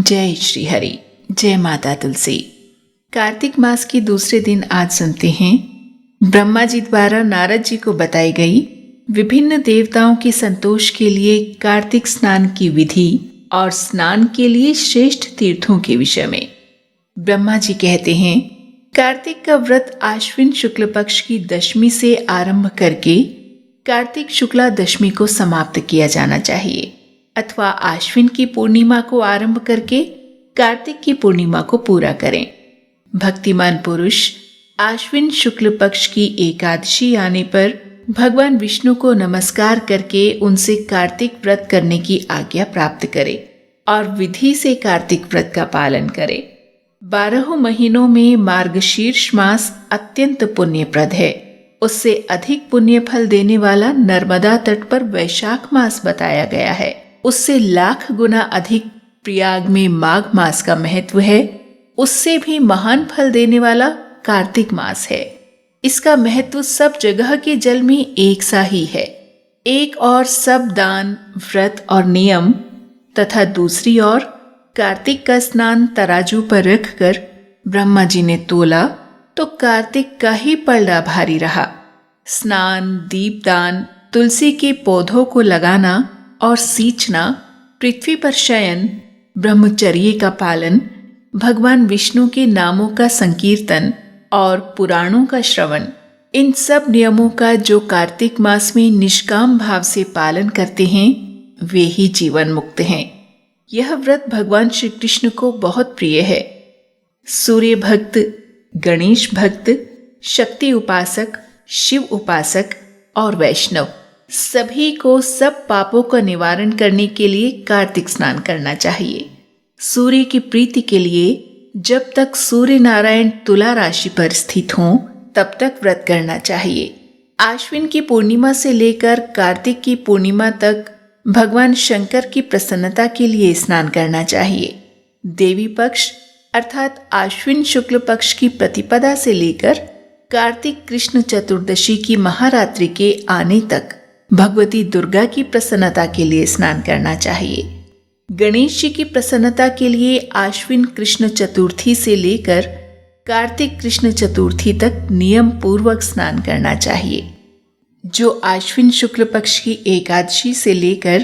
जय श्री हरि, जय माता तुलसी। कार्तिक मास के दूसरे दिन आज सुनते हैं ब्रह्मा जी द्वारा नारद जी को बताई गई विभिन्न देवताओं के संतोष के लिए कार्तिक स्नान की विधि और स्नान के लिए श्रेष्ठ तीर्थों के विषय में। ब्रह्मा जी कहते हैं, कार्तिक का व्रत आश्विन शुक्ल पक्ष की दशमी से आरंभ करके कार्तिक शुक्ला दशमी को समाप्त किया जाना चाहिए, अथवा आश्विन की पूर्णिमा को आरंभ करके कार्तिक की पूर्णिमा को पूरा करें। भक्तिमान पुरुष आश्विन शुक्ल पक्ष की एकादशी आने पर भगवान विष्णु को नमस्कार करके उनसे कार्तिक व्रत करने की आज्ञा प्राप्त करे और विधि से कार्तिक व्रत का पालन करे। 12 महीनों में मार्गशीर्ष मास अत्यंत पुण्यप्रद है। उससे अधिक पुण्य फल देने वाला नर्मदा तट पर वैशाख मास बताया गया है। उससे लाख गुना अधिक प्रयाग में माघ मास का महत्व है। उससे भी महान फल देने वाला कार्तिक मास है। इसका महत्व सब जगह के जल में एक सा ही है। एक और सब दान, व्रत और नियम तथा दूसरी ओर कार्तिक का स्नान तराजू पर रखकर ब्रह्मा जी ने तोला तो कार्तिक का ही पलड़ा भारी रहा। स्नान, दीपदान, तुलसी के पौधों को लगाना और सींचना, पृथ्वी पर शयन, ब्रह्मचर्य का पालन, भगवान विष्णु के नामों का संकीर्तन और पुराणों का श्रवण, इन सब नियमों का जो कार्तिक मास में निष्काम भाव से पालन करते हैं वे ही जीवन मुक्त हैं। यह व्रत भगवान श्री कृष्ण को बहुत प्रिय है। सूर्य भक्त, गणेश भक्त, शक्ति उपासक, शिव उपासक और वैष्णव सभी को सब पापों का निवारण करने के लिए कार्तिक स्नान करना चाहिए। सूर्य की प्रीति के लिए जब तक सूर्य नारायण तुला राशि पर स्थित हों तब तक व्रत करना चाहिए। आश्विन की पूर्णिमा से लेकर कार्तिक की पूर्णिमा तक भगवान शंकर की प्रसन्नता के लिए स्नान करना चाहिए। देवी पक्ष अर्थात आश्विन शुक्ल पक्ष की प्रतिपदा से लेकर कार्तिक कृष्ण चतुर्दशी की महारात्रि के आने तक भगवती दुर्गा की प्रसन्नता के लिए स्नान करना चाहिए। गणेश जी की प्रसन्नता के लिए आश्विन कृष्ण चतुर्थी से लेकर कार्तिक कृष्ण चतुर्थी तक नियम पूर्वक स्नान करना चाहिए। जो आश्विन शुक्ल पक्ष की एकादशी से लेकर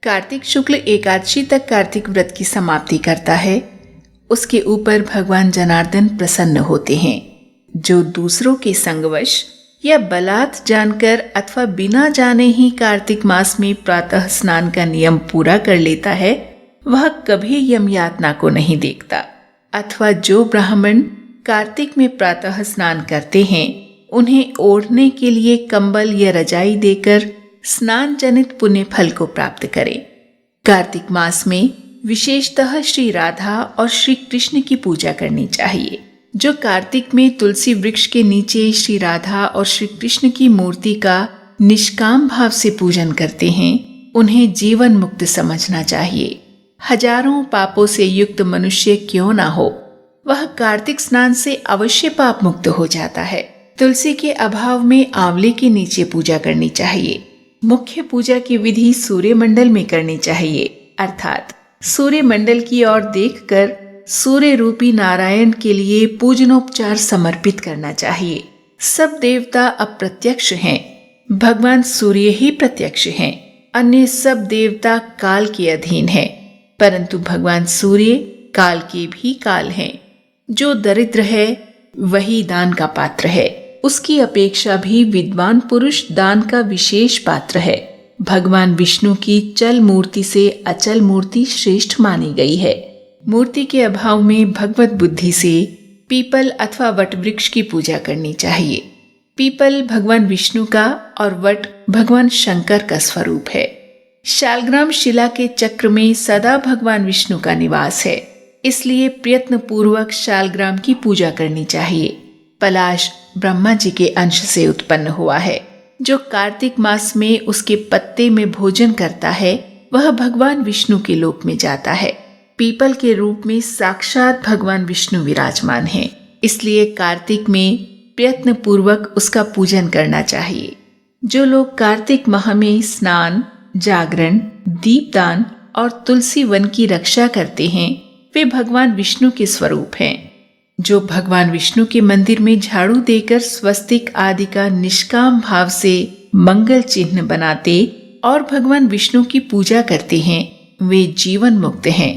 कार्तिक शुक्ल एकादशी तक कार्तिक व्रत की समाप्ति करता है, उसके ऊपर भगवान जनार्दन प्रसन्न होते हैं। जो दूसरों के संगवश या बलात् जानकर अथवा बिना जाने ही कार्तिक मास में प्रातः स्नान का नियम पूरा कर लेता है, वह कभी यम यातना को नहीं देखता। अथवा जो ब्राह्मण कार्तिक में प्रातः स्नान करते हैं, उन्हें ओढ़ने के लिए कंबल या रजाई देकर स्नान जनित पुण्य फल को प्राप्त करें। कार्तिक मास में विशेषतः श्री राधा और श्री कृष्ण की पूजा करनी चाहिए। जो कार्तिक में तुलसी वृक्ष के नीचे श्री राधा और श्री कृष्ण की मूर्ति का निष्काम भाव से पूजन करते हैं, उन्हें जीवन मुक्त समझना चाहिए। हजारों पापों से युक्त मनुष्य क्यों ना हो, वह कार्तिक स्नान से अवश्य पाप मुक्त हो जाता है। तुलसी के अभाव में आंवले के नीचे पूजा करनी चाहिए। मुख्य पूजा की विधि सूर्य मंडल में करनी चाहिए, अर्थात सूर्य मंडल की ओर देखकर सूर्य रूपी नारायण के लिए पूजनोपचार समर्पित करना चाहिए। सब देवता अप्रत्यक्ष हैं, भगवान सूर्य ही प्रत्यक्ष हैं। अन्य सब देवता काल के अधीन हैं, परंतु भगवान सूर्य काल के भी काल हैं। जो दरिद्र है वही दान का पात्र है। उसकी अपेक्षा भी विद्वान पुरुष दान का विशेष पात्र है। भगवान विष्णु की चल मूर्ति से अचल मूर्ति श्रेष्ठ मानी गई है। मूर्ति के अभाव में भगवत बुद्धि से पीपल अथवा वट वृक्ष की पूजा करनी चाहिए। पीपल भगवान विष्णु का और वट भगवान शंकर का स्वरूप है। शालग्राम शिला के चक्र में सदा भगवान विष्णु का निवास है, इसलिए प्रयत्न पूर्वक शालग्राम की पूजा करनी चाहिए। पलाश ब्रह्मा जी के अंश से उत्पन्न हुआ है। जो कार्तिक मास में उसके पत्ते में भोजन करता है, वह भगवान विष्णु के लोक में जाता है। पीपल के रूप में साक्षात भगवान विष्णु विराजमान हैं, इसलिए कार्तिक में प्रयत्न पूर्वक उसका पूजन करना चाहिए। जो लोग कार्तिक माह में स्नान, जागरण, दीपदान और तुलसी वन की रक्षा करते हैं, वे भगवान विष्णु के स्वरूप हैं। जो भगवान विष्णु के मंदिर में झाड़ू देकर स्वस्तिक आदि का निष्काम भाव से मंगल चिन्ह बनाते और भगवान विष्णु की पूजा करते हैं, वे जीवन मुक्त हैं।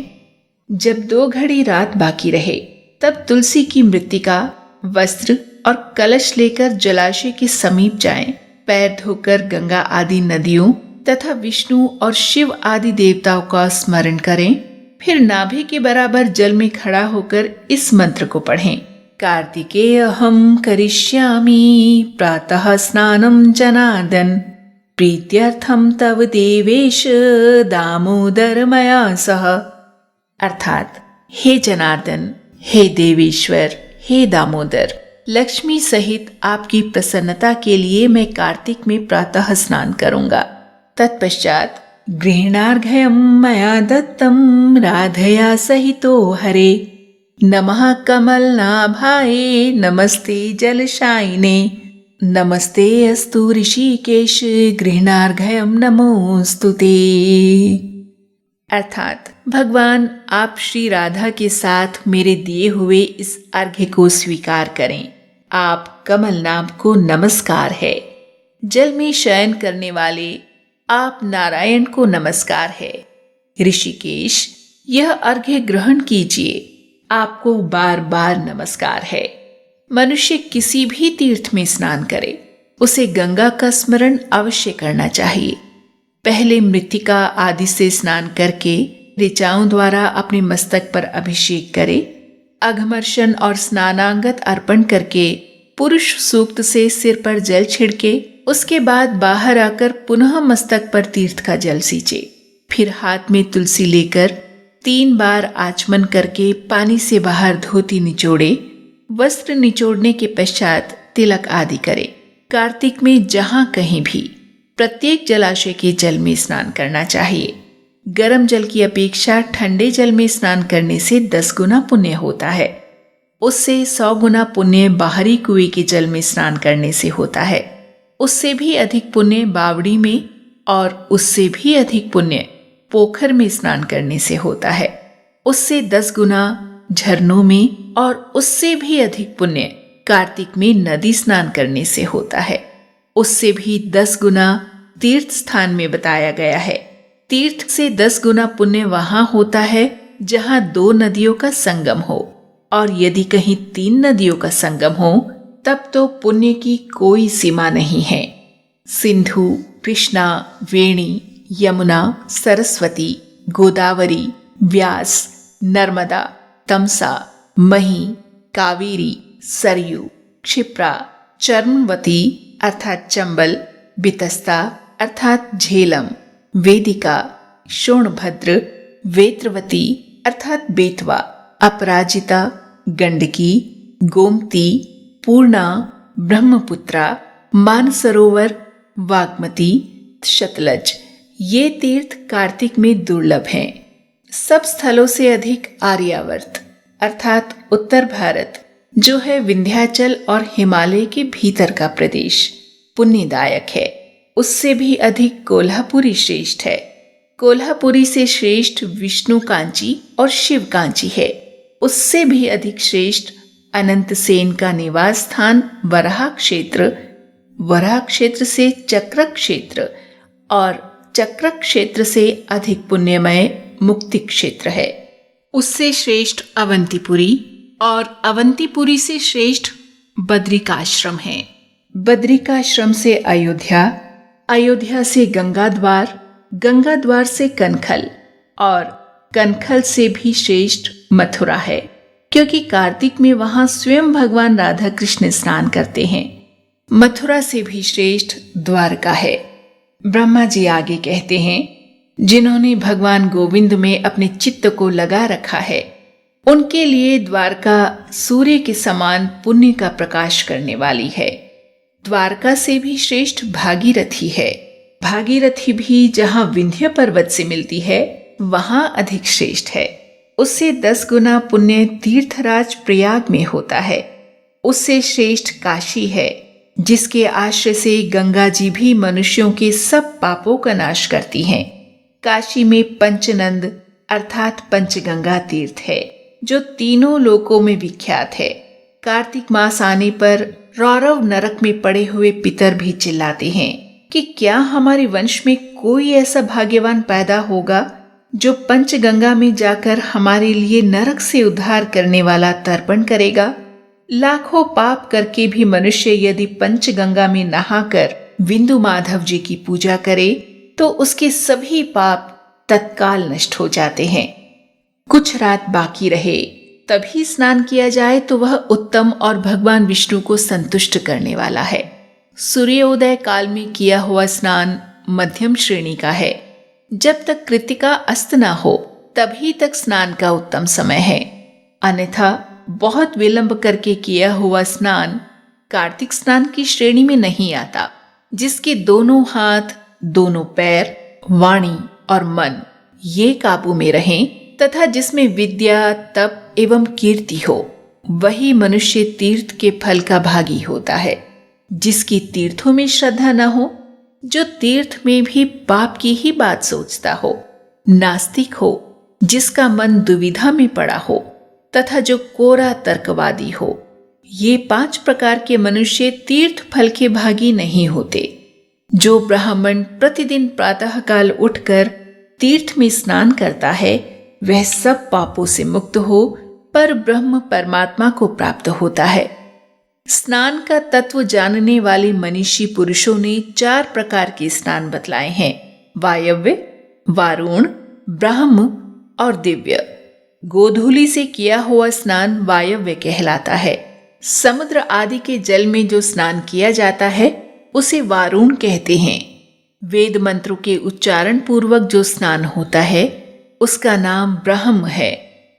जब 2 घड़ी रात बाकी रहे तब तुलसी की मृत्तिका, वस्त्र और कलश लेकर जलाशय के समीप जाएं, पैर धोकर गंगा आदि नदियों तथा विष्णु और शिव आदि देवताओं का स्मरण करें। फिर नाभि के बराबर जल में खड़ा होकर इस मंत्र को पढ़ें। कार्तिकेयहं करिष्यामि प्रातः स्नानं जनार्दन प्रीत्यर्थम तव देवेश दामोदर मया सह। अर्थात, हे जनार्दन, हे देवेश्वर, हे दामोदर, लक्ष्मी सहित आपकी प्रसन्नता के लिए मैं कार्तिक में प्रातः स्नान करूंगा। तत्पश्चात गृह्णार्घ्यं मया दत्तं राधया सहितो हरे नमः कमलनाभाये नमस्ते जलशायिने नमस्ते अस्तु ऋषिकेश गृह्णार्घ्यं नमोस्तुते। अर्थात, भगवान आप श्री राधा के साथ मेरे दिए हुए इस अर्घ्य को स्वीकार करें। आप कमलनाभ को नमस्कार है। जल में शयन करने वाले आप नारायण को नमस्कार है। ऋषिकेश, यह अर्घ्य ग्रहण कीजिए, आपको बार बार नमस्कार है। मनुष्य किसी भी तीर्थ में स्नान करे, उसे गंगा का स्मरण अवश्य करना चाहिए। पहले मृत्तिका आदि से स्नान करके ऋचाओं द्वारा अपने मस्तक पर अभिषेक करे। अघमर्शन और स्नानांगत अर्पण करके पुरुष सूक्त से सिर पर जल छिड़के। उसके बाद बाहर आकर पुनः मस्तक पर तीर्थ का जल सींचे। फिर हाथ में तुलसी लेकर 3 बार आचमन करके पानी से बाहर धोती निचोड़े। वस्त्र निचोड़ने के पश्चात तिलक आदि करे। कार्तिक में जहां कहीं भी प्रत्येक जलाशय के जल में स्नान करना चाहिए। गर्म जल की अपेक्षा ठंडे जल में स्नान करने से 10 गुना पुण्य होता है। उससे 100 गुना पुण्य बाहरी कुएं के जल में स्नान करने से होता है। उससे भी अधिक पुण्य बावड़ी में और उससे भी अधिक पुण्य पोखर में स्नान करने से होता है। उससे 10 गुना झरनों में और उससे भी अधिक पुण्य कार्तिक में नदी स्नान करने से होता है। उससे भी 10 गुना तीर्थ स्थान में बताया गया है। तीर्थ से 10 गुना पुण्य वहां होता है जहां 2 नदियों का संगम हो, और यदि कहीं 3 नदियों का संगम हो तब तो पुण्य की कोई सीमा नहीं है। सिंधु, कृष्णा, वेणी, यमुना, सरस्वती, गोदावरी, व्यास, नर्मदा, तमसा, मही, कावेरी, सरयू, क्षिप्रा, चर्मवती अर्थात चंबल, बितस्ता अर्थात झेलम, वेदिका, शोणभद्र, वेत्रवती अर्थात बेतवा, अपराजिता, गंडकी, गोमती, पूर्णा, ब्रह्मपुत्रा, मानसरोवर, वाग्मती, शतलज, ये तीर्थ कार्तिक में दुर्लभ हैं। सब स्थलों से अधिक आर्यावर्त अर्थात उत्तर भारत, जो है विंध्याचल और हिमालय के भीतर का प्रदेश, पुण्यदायक है। उससे भी अधिक कोल्हापुरी श्रेष्ठ है। कोल्हापुरी से श्रेष्ठ विष्णु कांची और शिव कांची है। उससे भी अधिक श्रेष्ठ अनंत सेन का निवास स्थान वराह क्षेत्र, वराह क्षेत्र से चक्र क्षेत्र और चक्र क्षेत्र से अधिक पुण्यमय मुक्ति क्षेत्र है। उससे श्रेष्ठ अवंतीपुरी और अवंतीपुरी से श्रेष्ठ बद्रिकाश्रम है। बद्रिकाश्रम से अयोध्या, अयोध्या से गंगाद्वार, गंगाद्वार से कनखल और कनखल से भी श्रेष्ठ मथुरा है, क्योंकि कार्तिक में वहां स्वयं भगवान राधा कृष्ण स्नान करते हैं। मथुरा से भी श्रेष्ठ द्वारका है। ब्रह्मा जी आगे कहते हैं, जिन्होंने भगवान गोविंद में अपने चित्त को लगा रखा है, उनके लिए द्वारका सूर्य के समान पुण्य का प्रकाश करने वाली है। द्वारका से भी श्रेष्ठ भागीरथी है। भागीरथी भी जहां विंध्य पर्वत से मिलती है वहां अधिक श्रेष्ठ है। उससे 10 गुना पुण्य तीर्थराज प्रयाग में होता है। उससे श्रेष्ठ काशी है, जिसके आश्रय से गंगा जी भी मनुष्यों के सब पापों का नाश करती हैं। काशी में पंचनंद अर्थात पंचगंगा तीर्थ है, जो तीनों लोकों में विख्यात है। कार्तिक मास आने पर रौरव नरक में पड़े हुए पितर भी चिल्लाते हैं कि क्या हमारे वंश में कोई ऐसा भाग्यवान पैदा होगा जो पंचगंगा में जाकर हमारे लिए नरक से उद्धार करने वाला तर्पण करेगा। लाखों पाप करके भी मनुष्य यदि पंचगंगा में नहाकर विंदु माधव जी की पूजा करे तो उसके सभी पाप तत्काल नष्ट हो जाते हैं। कुछ रात बाकी रहे तभी स्नान किया जाए तो वह उत्तम और भगवान विष्णु को संतुष्ट करने वाला है। सूर्योदय काल में किया हुआ स्नान मध्यम श्रेणी का है। जब तक कृत्तिका अस्त न हो तभी तक स्नान का उत्तम समय है, अन्यथा बहुत विलंब करके किया हुआ स्नान कार्तिक स्नान की श्रेणी में नहीं आता, जिसके दोनों हाथ, दोनों पैर, वाणी और मन ये काबू में रहें तथा जिसमें विद्या, तप एवं कीर्ति हो, वही मनुष्य तीर्थ के फल का भागी होता है। जिसकी तीर्थों में श्रद्धा न हो, जो तीर्थ में भी पाप की ही बात सोचता हो, नास्तिक हो, जिसका मन दुविधा में पड़ा हो तथा जो कोरा तर्कवादी हो, ये 5 प्रकार के मनुष्य तीर्थ फल के भागी नहीं होते। जो ब्राह्मण प्रतिदिन प्रातःकाल उठकर तीर्थ में स्नान करता है वह सब पापों से मुक्त हो पर ब्रह्म परमात्मा को प्राप्त होता है। स्नान का तत्व जानने वाले मनीषी पुरुषों ने 4 प्रकार के स्नान बतलाए हैं: वायव्य, वारुण, ब्राह्म और दिव्य। गोधूलि से किया हुआ स्नान वायव्य कहलाता है। समुद्र आदि के जल में जो स्नान किया जाता है उसे वारुण कहते हैं। वेद मंत्रों के उच्चारण पूर्वक जो स्नान होता है उसका नाम ब्रह्म है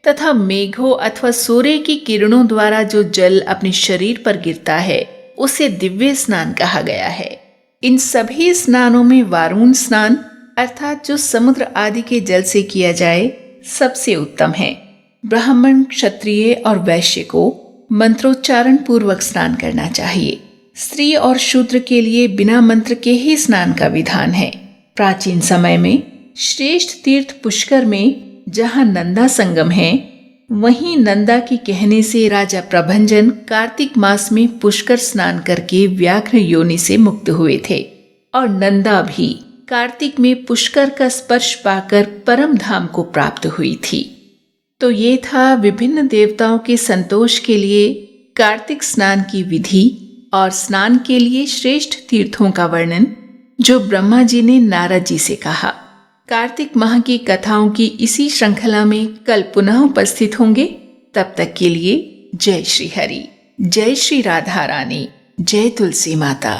तथा मेघों अथवा सूर्य की किरणों द्वारा जो जल अपने शरीर पर गिरता है उसे दिव्य स्नान कहा गया है। इन सभी स्नानों में वारुण स्नान अर्थात जो समुद्र आदि के जल से किया जाए सबसे उत्तम है। ब्राह्मण, क्षत्रिय और वैश्य को मंत्रोच्चारण पूर्वक स्नान करना चाहिए। स्त्री और शूद्र के लिए बिना मंत्र के ही स्नान का विधान है। प्राचीन समय में श्रेष्ठ तीर्थ पुष्कर में जहाँ नंदा संगम है, वहीं नंदा के कहने से राजा प्रभंजन कार्तिक मास में पुष्कर स्नान करके व्याघ्र योनि से मुक्त हुए थे और नंदा भी कार्तिक में पुष्कर का स्पर्श पाकर परम धाम को प्राप्त हुई थी। तो ये था विभिन्न देवताओं के संतोष के लिए कार्तिक स्नान की विधि और स्नान के लिए श्रेष्ठ तीर्थों का वर्णन जो ब्रह्मा जी ने नारद जी से कहा। कार्तिक माह की कथाओं की इसी श्रृंखला में कल पुनः उपस्थित होंगे। तब तक के लिए जय श्री हरि, जय श्री राधा रानी, जय तुलसी माता।